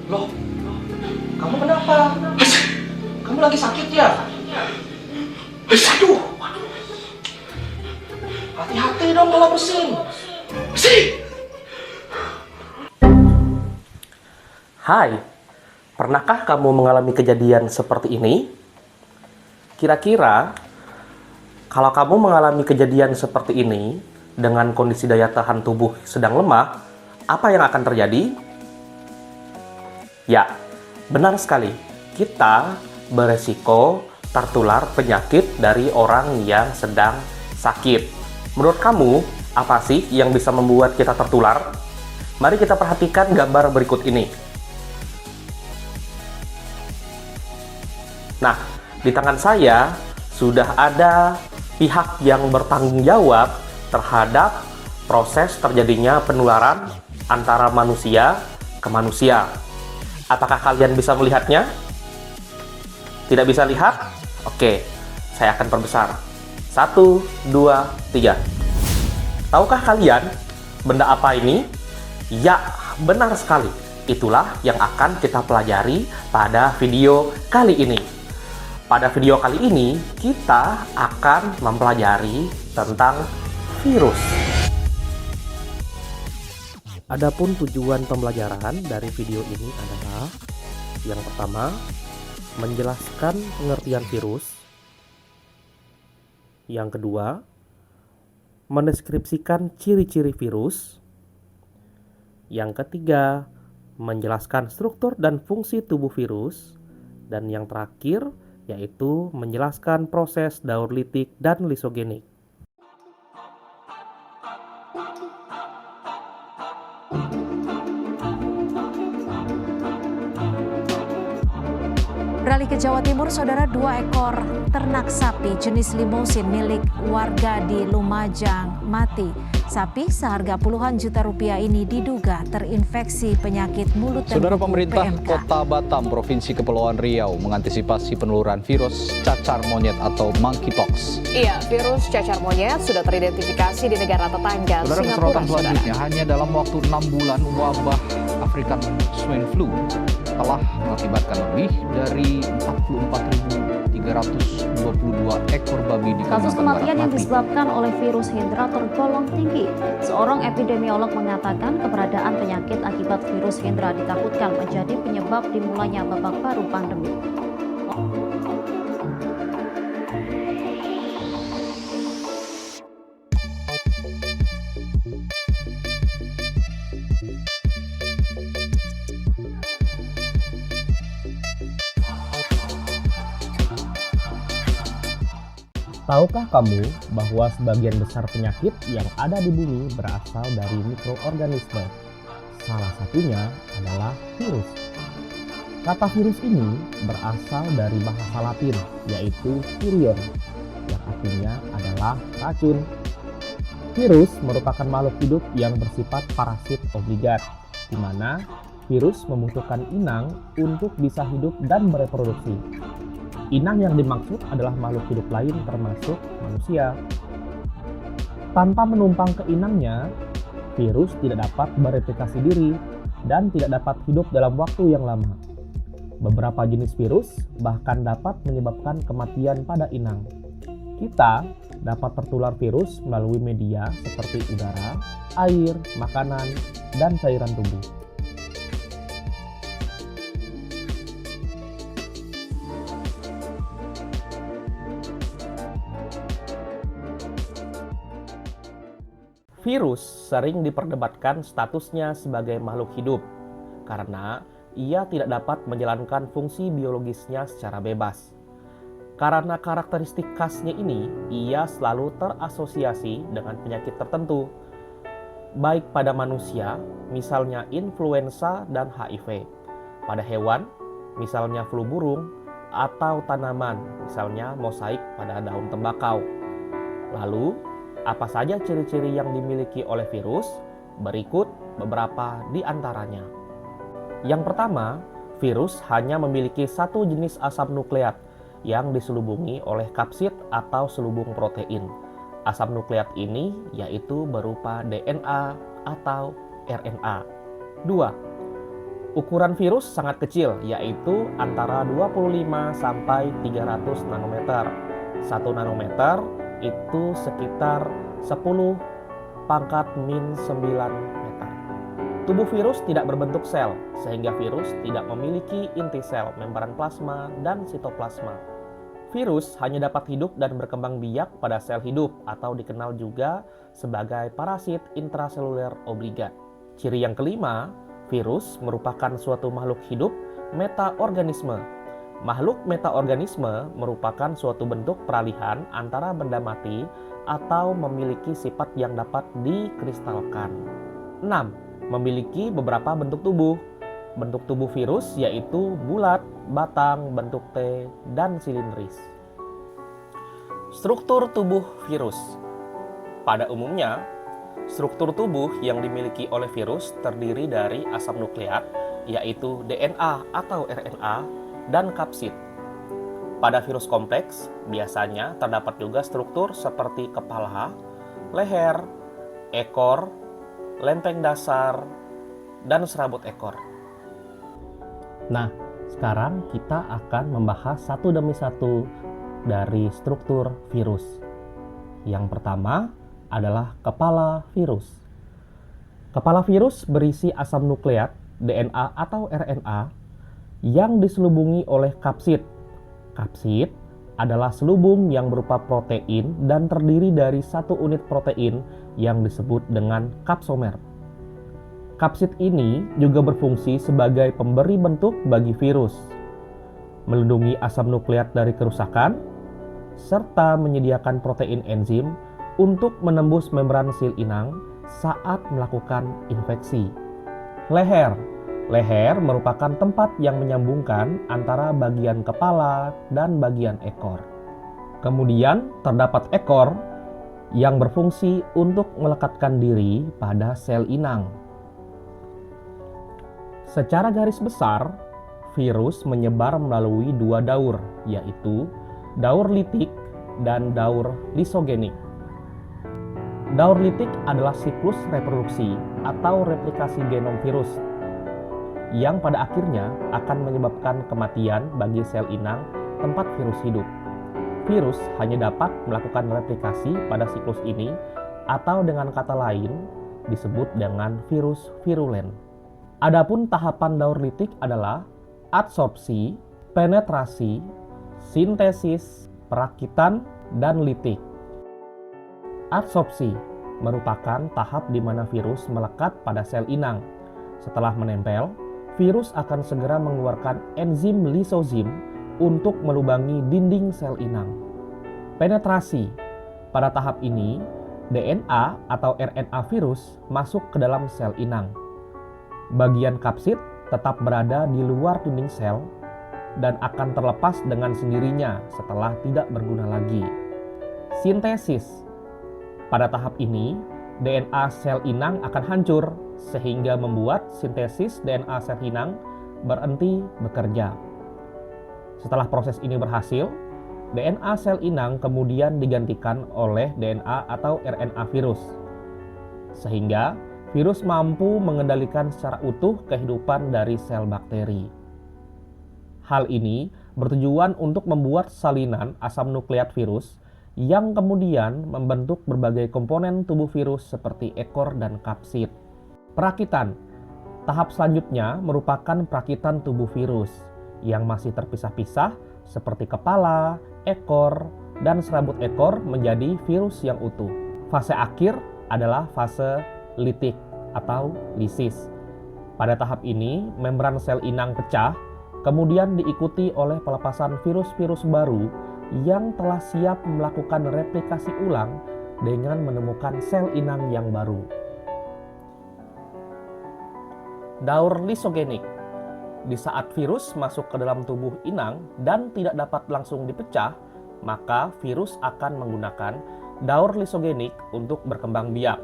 Loh, kamu kenapa? Kamu lagi sakit ya? Aduh, hati-hati dong kalau bersin. Hai, pernahkah kamu mengalami kejadian seperti ini? Kira-kira, kalau kamu mengalami kejadian seperti ini dengan kondisi daya tahan tubuh sedang lemah, apa yang akan terjadi? Ya, benar sekali. Kita beresiko tertular penyakit dari orang yang sedang sakit. Menurut kamu, apa sih yang bisa membuat kita tertular? Mari kita perhatikan gambar berikut ini. Nah, di tangan saya sudah ada pihak yang bertanggung jawab terhadap proses terjadinya penularan antara manusia ke manusia. Apakah kalian bisa melihatnya? Tidak bisa lihat? Oke, saya akan perbesar. 1, 2, 3. Tahukah kalian benda apa ini? Ya, benar sekali. Itulah yang akan kita pelajari pada video kali ini. Pada video kali ini, kita akan mempelajari tentang virus. Adapun tujuan pembelajaran dari video ini adalah yang pertama, menjelaskan pengertian virus. Yang kedua, mendeskripsikan ciri-ciri virus. Yang ketiga, menjelaskan struktur dan fungsi tubuh virus. Dan yang terakhir, yaitu menjelaskan proses daur litik dan lisogenik. Beralih ke Jawa Timur, saudara, 2 ekor ternak sapi jenis limusin milik warga di Lumajang mati. Sapi seharga puluhan juta rupiah ini diduga terinfeksi penyakit mulut dan Saudara, kuku pemerintah PMK. Kota Batam, Provinsi Kepulauan Riau mengantisipasi peneluran virus cacar monyet atau monkeypox. Iya, virus cacar monyet sudah teridentifikasi di negara tetangga Saudara, Singapura. kesorotan selanjutnya, hanya dalam waktu 6 bulan wabah African Swine Flu telah mengakibatkan lebih dari 44.322 ekor babi di Kasus Kalimantan kematian Barat yang mati. disebabkan oleh virus Hendra tergolong tinggi. Seorang epidemiolog mengatakan keberadaan penyakit akibat virus Hendra ditakutkan menjadi penyebab dimulainya babak baru pandemi. Tahukah kamu bahwa sebagian besar penyakit yang ada di bumi berasal dari mikroorganisme? Salah satunya adalah virus. Kata virus ini berasal dari bahasa Latin, yaitu virion, yang artinya adalah racun. Virus merupakan makhluk hidup yang bersifat parasit obligat, di mana virus membutuhkan inang untuk bisa hidup dan bereproduksi. Inang yang dimaksud adalah makhluk hidup lain termasuk manusia. Tanpa menumpang ke inangnya, virus tidak dapat bereplikasi diri dan tidak dapat hidup dalam waktu yang lama. Beberapa jenis virus bahkan dapat menyebabkan kematian pada inang. Kita dapat tertular virus melalui media seperti udara, air, makanan, dan cairan tubuh. Virus sering diperdebatkan statusnya sebagai makhluk hidup karena ia tidak dapat menjalankan fungsi biologisnya secara bebas. Karena karakteristik khasnya ini, ia selalu terasosiasi dengan penyakit tertentu, baik pada manusia, misalnya influenza dan HIV, pada hewan, misalnya flu burung, atau tanaman, misalnya mosaik pada daun tembakau. Lalu, apa saja ciri-ciri yang dimiliki oleh virus? Berikut beberapa di antaranya. Yang pertama, virus hanya memiliki satu jenis asam nukleat yang diselubungi oleh kapsid atau selubung protein. Asam nukleat ini yaitu berupa DNA atau RNA. 2. Ukuran virus sangat kecil, yaitu antara 25 sampai 300 nanometer. 1 nanometer itu sekitar 10 pangkat min 9 meter. Tubuh virus tidak berbentuk sel, sehingga virus tidak memiliki inti sel, membran plasma, dan sitoplasma. Virus hanya dapat hidup dan berkembang biak pada sel hidup atau dikenal juga sebagai parasit intraseluler obligat. Ciri yang kelima, virus merupakan suatu makhluk hidup metaorganisme. Makhluk metaorganisme merupakan suatu bentuk peralihan antara benda mati atau memiliki sifat yang dapat dikristalkan. 6. Memiliki beberapa bentuk tubuh. Bentuk tubuh virus yaitu bulat, batang, bentuk T, dan silindris. Struktur tubuh virus. Pada umumnya, struktur tubuh yang dimiliki oleh virus terdiri dari asam nukleat, yaitu DNA atau RNA, dan kapsid. Pada virus kompleks, biasanya terdapat juga struktur seperti kepala, leher, ekor, lempeng dasar, dan serabut ekor. Nah, sekarang kita akan membahas satu demi satu dari struktur virus. Yang pertama adalah kepala virus. Kepala virus berisi asam nukleat, DNA atau RNA, yang diselubungi oleh kapsid. Kapsid adalah selubung yang berupa protein dan terdiri dari satu unit protein yang disebut dengan kapsomer. Kapsid ini juga berfungsi sebagai pemberi bentuk bagi virus, melindungi asam nukleat dari kerusakan, serta menyediakan protein enzim untuk menembus membran sel inang saat melakukan infeksi. Leher. Leher merupakan tempat yang menyambungkan antara bagian kepala dan bagian ekor. Kemudian terdapat ekor yang berfungsi untuk melekatkan diri pada sel inang. Secara garis besar, virus menyebar melalui dua daur, yaitu daur litik dan daur lisogenik. Daur litik adalah siklus reproduksi atau replikasi genom virus yang pada akhirnya akan menyebabkan kematian bagi sel inang tempat virus hidup. Virus hanya dapat melakukan replikasi pada siklus ini atau dengan kata lain disebut dengan virus virulen. Adapun tahapan daur litik adalah adsorpsi, penetrasi, sintesis, perakitan, dan litik. Adsorpsi merupakan tahap di mana virus melekat pada sel inang. Setelah menempel, virus akan segera mengeluarkan enzim lisozim untuk melubangi dinding sel inang. Penetrasi. Pada tahap ini, DNA atau RNA virus masuk ke dalam sel inang. Bagian kapsid tetap berada di luar dinding sel dan akan terlepas dengan sendirinya setelah tidak berguna lagi. Sintesis. Pada tahap ini, DNA sel inang akan hancur sehingga membuat sintesis DNA sel inang berhenti bekerja. Setelah proses ini berhasil, DNA sel inang kemudian digantikan oleh DNA atau RNA virus, sehingga virus mampu mengendalikan secara utuh kehidupan dari sel bakteri. Hal ini bertujuan untuk membuat salinan asam nukleat virus yang kemudian membentuk berbagai komponen tubuh virus seperti ekor dan kapsid. Perakitan. Tahap selanjutnya merupakan perakitan tubuh virus yang masih terpisah-pisah seperti kepala, ekor, dan serabut ekor menjadi virus yang utuh. Fase akhir adalah fase litik atau lisis. Pada tahap ini, membran sel inang pecah, kemudian diikuti oleh pelepasan virus-virus baru yang telah siap melakukan replikasi ulang dengan menemukan sel inang yang baru. Daur lisogenik. Di saat virus masuk ke dalam tubuh inang dan tidak dapat langsung dipecah, maka virus akan menggunakan daur lisogenik untuk berkembang biak.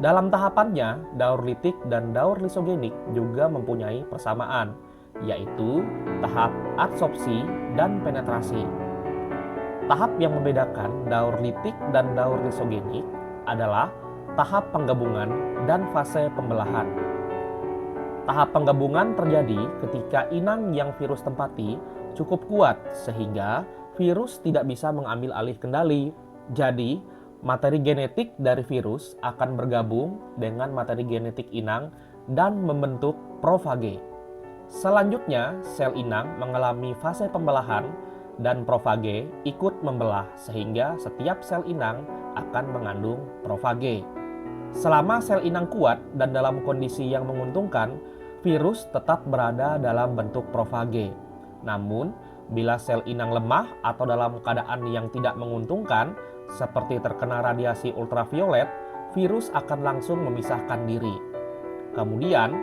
Dalam tahapannya, daur litik dan daur lisogenik juga mempunyai persamaan, yaitu tahap adsorpsi dan penetrasi. Tahap yang membedakan daur litik dan daur lisogenik adalah tahap penggabungan dan fase pembelahan. Tahap penggabungan terjadi ketika inang yang virus tempati cukup kuat sehingga virus tidak bisa mengambil alih kendali. Jadi, materi genetik dari virus akan bergabung dengan materi genetik inang dan membentuk profage. Selanjutnya, sel inang mengalami fase pembelahan dan profage ikut membelah sehingga setiap sel inang akan mengandung profage. Selama sel inang kuat dan dalam kondisi yang menguntungkan, virus tetap berada dalam bentuk profage. Namun, bila sel inang lemah atau dalam keadaan yang tidak menguntungkan, seperti terkena radiasi ultraviolet, virus akan langsung memisahkan diri. Kemudian,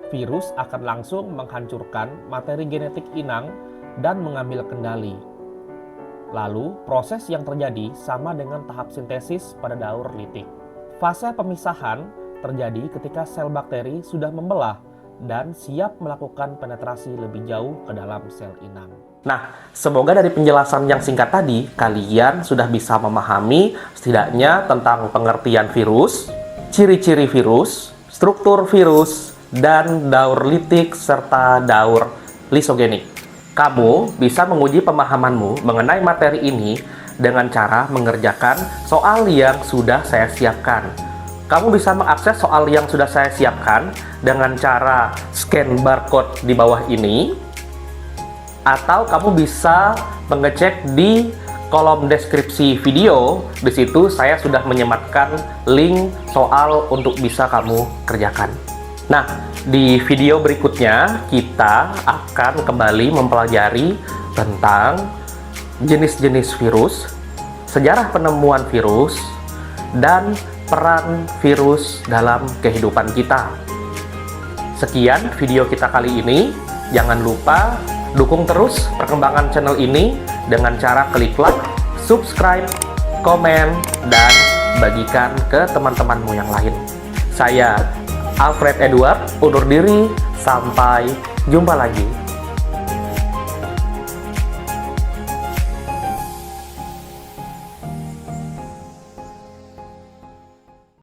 virus akan langsung menghancurkan materi genetik inang dan mengambil kendali. Lalu, proses yang terjadi sama dengan tahap sintesis pada daur litik. Fase pemisahan terjadi ketika sel bakteri sudah membelah dan siap melakukan penetrasi lebih jauh ke dalam sel inang. Nah, semoga dari penjelasan yang singkat tadi, kalian sudah bisa memahami setidaknya tentang pengertian virus, ciri-ciri virus, struktur virus, dan daur litik serta daur lisogenik. Kamu bisa menguji pemahamanmu mengenai materi ini dengan cara mengerjakan soal yang sudah saya siapkan. Kamu bisa mengakses soal yang sudah saya siapkan dengan cara scan barcode di bawah ini, atau kamu bisa mengecek di kolom deskripsi video. Di situ saya sudah menyematkan link soal untuk bisa kamu kerjakan. Nah, di video berikutnya kita akan kembali mempelajari tentang jenis-jenis virus, sejarah penemuan virus, dan peran virus dalam kehidupan kita. Sekian video kita kali ini. Jangan lupa dukung terus perkembangan channel ini dengan cara klik like, subscribe, komen, dan bagikan ke teman-temanmu yang lain. Saya Alfred Edward undur diri, sampai jumpa lagi.